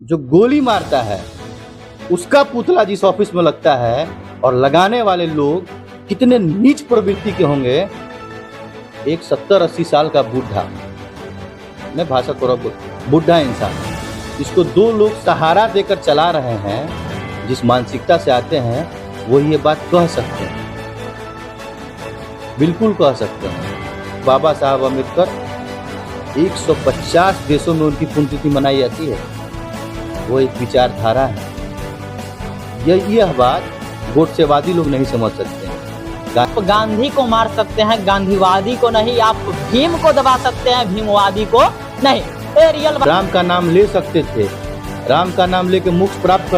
जो गोली मारता है उसका पुतला जिस ऑफिस में लगता है और लगाने वाले लोग कितने नीच प्रवृत्ति के होंगे। एक 70-80 साल का बूढ़ा, मैं भाषा थोड़ा बूढ़ा इंसान, जिसको दो लोग सहारा देकर चला रहे हैं, जिस मानसिकता से आते हैं वो ये बात कह सकते हैं, बिल्कुल कह सकते हैं। बाबा साहब अम्बेडकर 150 देशों में उनकी पुण्यतिथि मनाई जाती है। वो एक विचारधारा है। यह बात गोडसेवादी लोग नहीं समझ सकते हैं। आप गांधी को मार सकते हैं, गांधीवादी को नहीं। आप भीम को दबा सकते हैं, भीमवादी को नहीं। ये रियल राम का नाम ले सकते थे, राम का नाम लेके मोक्ष प्राप्त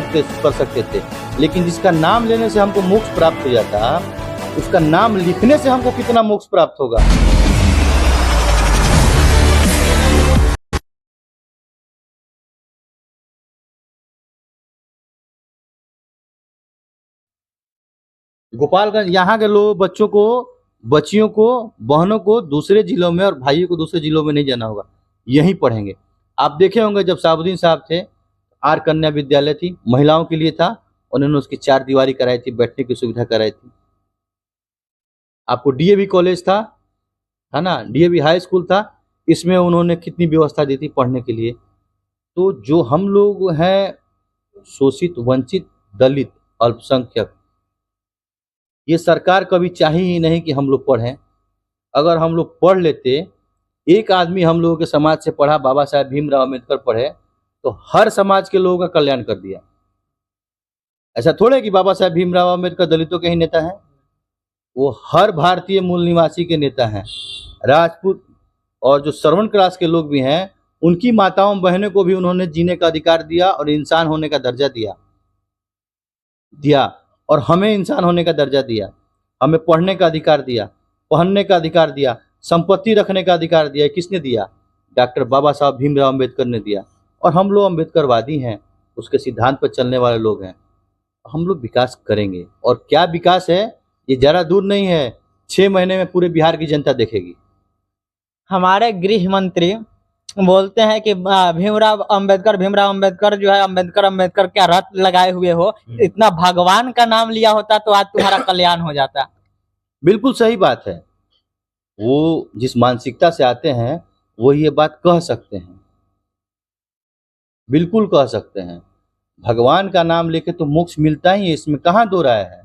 कर सकते थे, लेकिन जिसका नाम लेने से हमको मोक्ष प्राप्त हो जाता, उसका नाम लिखने से हमको कितना मोक्ष प्राप्त होगा। गोपालगंज यहाँ के लोग बच्चियों को बहनों को दूसरे जिलों में और भाइयों को दूसरे जिलों में नहीं जाना होगा, यहीं पढ़ेंगे। आप देखे होंगे जब साबुद्दीन साहब थे, आर कन्या विद्यालय थी, महिलाओं के लिए था, उन्होंने उसकी 4 दीवारी कराई थी, बैठने की सुविधा कराई थी। आपको डीएवी कॉलेज था, है ना, डीएवी हाई स्कूल था, इसमें उन्होंने कितनी व्यवस्था दी थी पढ़ने के लिए। तो जो हम लोग हैं शोषित, वंचित, दलित, अल्पसंख्यक, ये सरकार कभी चाही ही नहीं कि हम लोग पढ़ें। अगर हम लोग पढ़ लेते, एक आदमी हम लोगों के समाज से पढ़ा, बाबा साहेब भीमराव अम्बेडकर पढ़े, तो हर समाज के लोगों का कल्याण कर दिया। ऐसा थोड़े कि बाबा साहेब भीमराव अम्बेडकर दलितों के ही नेता हैं, वो हर भारतीय मूल निवासी के नेता हैं। राजपूत और जो श्रवण क्लास के लोग भी हैं, उनकी माताओं बहनों को भी उन्होंने जीने का अधिकार दिया और इंसान होने का दर्जा दिया। और हमें इंसान होने का दर्जा दिया, हमें पढ़ने का अधिकार दिया, पहनने का अधिकार दिया, संपत्ति रखने का अधिकार दिया। किसने दिया? डॉक्टर बाबा साहब भीमराव अम्बेडकर ने दिया। और हम लोग अम्बेडकरवादी हैं, उसके सिद्धांत पर चलने वाले लोग हैं। हम लोग विकास करेंगे। और क्या विकास है, ये ज़रा दूर नहीं है, 6 महीने में पूरे बिहार की जनता देखेगी। हमारे गृह मंत्री बोलते हैं कि भीमराव अम्बेडकर जो है, अम्बेडकर क्या रट लगाए हुए हो, इतना भगवान का नाम लिया होता तो आज तुम्हारा कल्याण हो जाता। बिल्कुल सही बात है। वो जिस मानसिकता से आते हैं वो ये बात कह सकते हैं, बिल्कुल कह सकते हैं। भगवान का नाम लेके तो मोक्ष मिलता ही है, इसमें कहाँ दो राय है,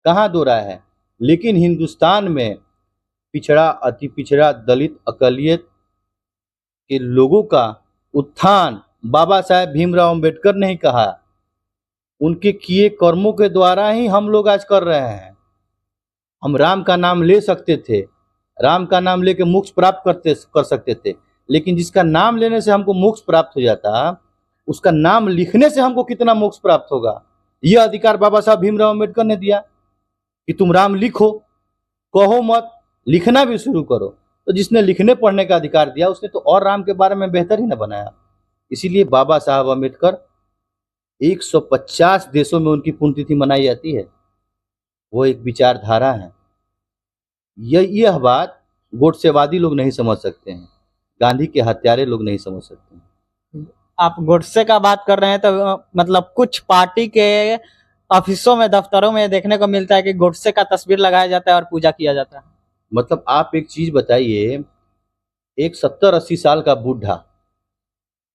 कहाँ दो राय है। लेकिन हिंदुस्तान में पिछड़ा, अति पिछड़ा, दलित, अकलियत के लोगों का उत्थान बाबा साहेब भीमराव अम्बेडकर ने ही कहा। उनके किए कर्मों के द्वारा ही हम लोग आज कर रहे हैं। हम राम का नाम ले सकते थे, राम का नाम लेके मोक्ष प्राप्त कर सकते थे, लेकिन जिसका नाम लेने से हमको मोक्ष प्राप्त हो जाता, उसका नाम लिखने से हमको कितना मोक्ष प्राप्त होगा। यह अधिकार बाबा साहब भीमराव अम्बेडकर ने दिया कि तुम राम लिखो, कहो मत, लिखना भी शुरू करो। तो जिसने लिखने पढ़ने का अधिकार दिया, उसने तो और राम के बारे में बेहतर ही ना बनाया। इसीलिए बाबा साहब अम्बेडकर 150 देशों में उनकी पुण्यतिथि मनाई जाती है। वो एक विचारधारा है। यह बात गोडसेवादी लोग नहीं समझ सकते हैं, गांधी के हत्यारे लोग नहीं समझ सकते हैं। आप गोडसे का बात कर रहे हैं तो मतलब कुछ पार्टी के ऑफिसों में, दफ्तरों में देखने को मिलता है कि गोडसे का तस्वीर लगाया जाता है और पूजा किया जाता है। मतलब आप एक चीज बताइए, एक 70-80 साल का बूढ़ा,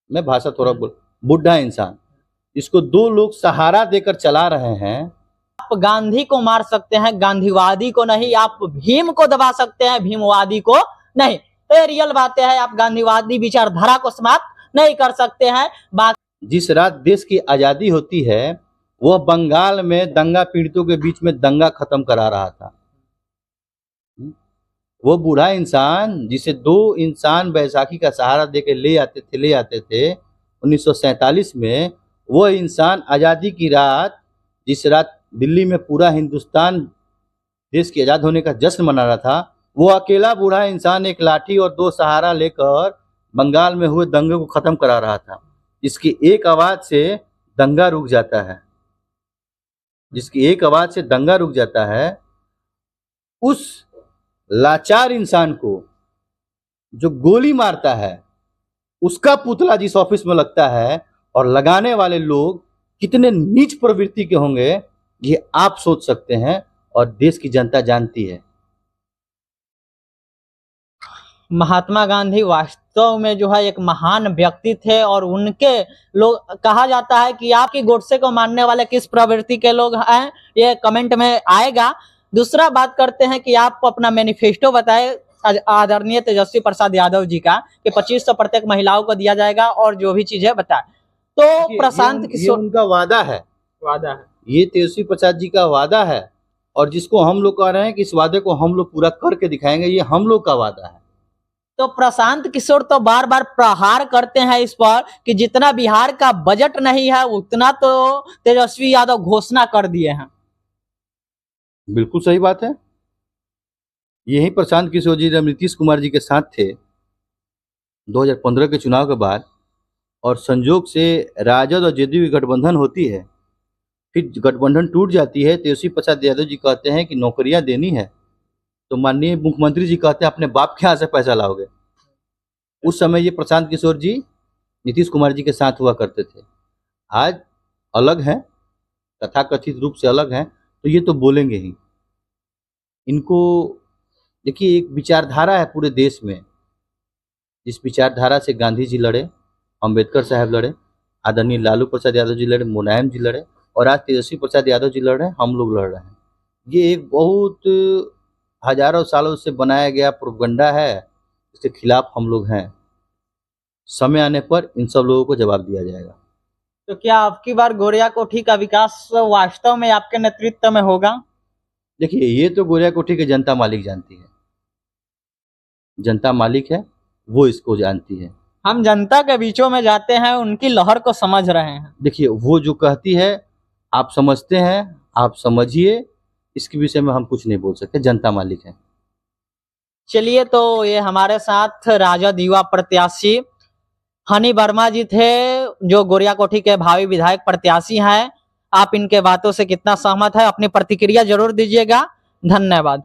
मैं भाषा थोड़ा बूढ़ा इंसान, जिसको 2 लोग सहारा देकर चला रहे हैं। आप गांधी को मार सकते हैं, गांधीवादी को नहीं। आप भीम को दबा सकते हैं, भीमवादी को नहीं। ये रियल बातें हैं। आप गांधीवादी विचारधारा को समाप्त नहीं कर सकते हैं। बात जिस रात देश की आजादी होती है, वह बंगाल में दंगा पीड़ितों के बीच में दंगा खत्म करा रहा था। वो बूढ़ा इंसान जिसे 2 इंसान बैसाखी का सहारा देके ले आते थे 1947 में, वो इंसान आज़ादी की रात, जिस रात दिल्ली में पूरा हिंदुस्तान देश के आज़ाद होने का जश्न मना रहा था, वो अकेला बूढ़ा इंसान एक लाठी और 2 सहारा लेकर बंगाल में हुए दंगे को खत्म करा रहा था। जिसकी एक आवाज से दंगा रुक जाता है, जिसकी एक आवाज से दंगा रुक जाता है, उस लाचार इंसान को जो गोली मारता है, उसका पुतला जिस ऑफिस में लगता है और लगाने वाले लोग कितने नीच प्रवृत्ति के होंगे, ये आप सोच सकते हैं और देश की जनता जानती है। महात्मा गांधी वास्तव में जो है एक महान व्यक्ति थे, और उनके लोग कहा जाता है कि आपकी गोडसे को मानने वाले किस प्रवृत्ति के लोग हैं, ये कमेंट में आएगा। दूसरा बात करते हैं कि आप अपना मैनिफेस्टो बताए आदरणीय तेजस्वी प्रसाद यादव जी का, कि 2500 प्रत्येक महिलाओं को दिया जाएगा और जो भी चीजें बताए। तो प्रशांत ये किशोर उनका वादा है, है ये तेजस्वी प्रसाद जी का वादा है, और जिसको हम लोग कह रहे हैं कि इस वादे को हम लोग पूरा करके दिखाएंगे, ये हम लोग का वादा है। तो प्रशांत किशोर तो बार बार प्रहार करते हैं इस पर कि जितना बिहार का बजट नहीं है उतना तो तेजस्वी यादव घोषणा कर दिए हैं। बिल्कुल सही बात है। यही प्रशांत किशोर जी जब नीतीश कुमार जी के साथ थे 2015 के चुनाव के बाद, और संजोग से राजद और जेडीयू की गठबंधन होती है, फिर गठबंधन टूट जाती है। तेजस्वी प्रसाद यादव जी कहते हैं कि नौकरियां देनी है, तो माननीय मुख्यमंत्री जी कहते हैं अपने बाप के यहाँ से पैसा लाओगे। उस समय ये प्रशांत किशोर जी नीतीश कुमार जी के साथ हुआ करते थे। आज अलग हैं, तथाकथित रूप से अलग हैं, तो ये तो बोलेंगे ही। इनको देखिए, एक विचारधारा है पूरे देश में, जिस विचारधारा से गांधी जी लड़े, अंबेडकर साहब लड़े, आदरणीय लालू प्रसाद यादव जी लड़े, मुलायम जी लड़े, और आज तेजस्वी प्रसाद यादव जी लड़ रहे हैं, हम लोग लड़ रहे हैं। ये एक बहुत हजारों सालों से बनाया गया प्रोपगंडा है, इसके खिलाफ हम लोग हैं। समय आने पर इन सब लोगों को जवाब दिया जाएगा। तो क्या आपकी बार गोरिया कोठी का विकास वास्तव में आपके नेतृत्व में होगा? देखिए, ये तो गोरिया कोठी की जनता मालिक जानती है, जनता मालिक है, वो इसको जानती है। हम जनता के बीचों में जाते हैं, उनकी लहर को समझ रहे हैं। देखिए, वो जो कहती है आप समझते हैं, आप समझिए, इसके विषय में हम कुछ नहीं बोल सकते, जनता मालिक है। चलिए, तो ये हमारे साथ राजद युवा प्रत्याशी हनी वर्मा जी थे, जो गोरिया कोठी के भावी विधायक प्रत्याशी हैं। आप इनके बातों से कितना सहमत है, अपनी प्रतिक्रिया जरूर दीजिएगा। धन्यवाद।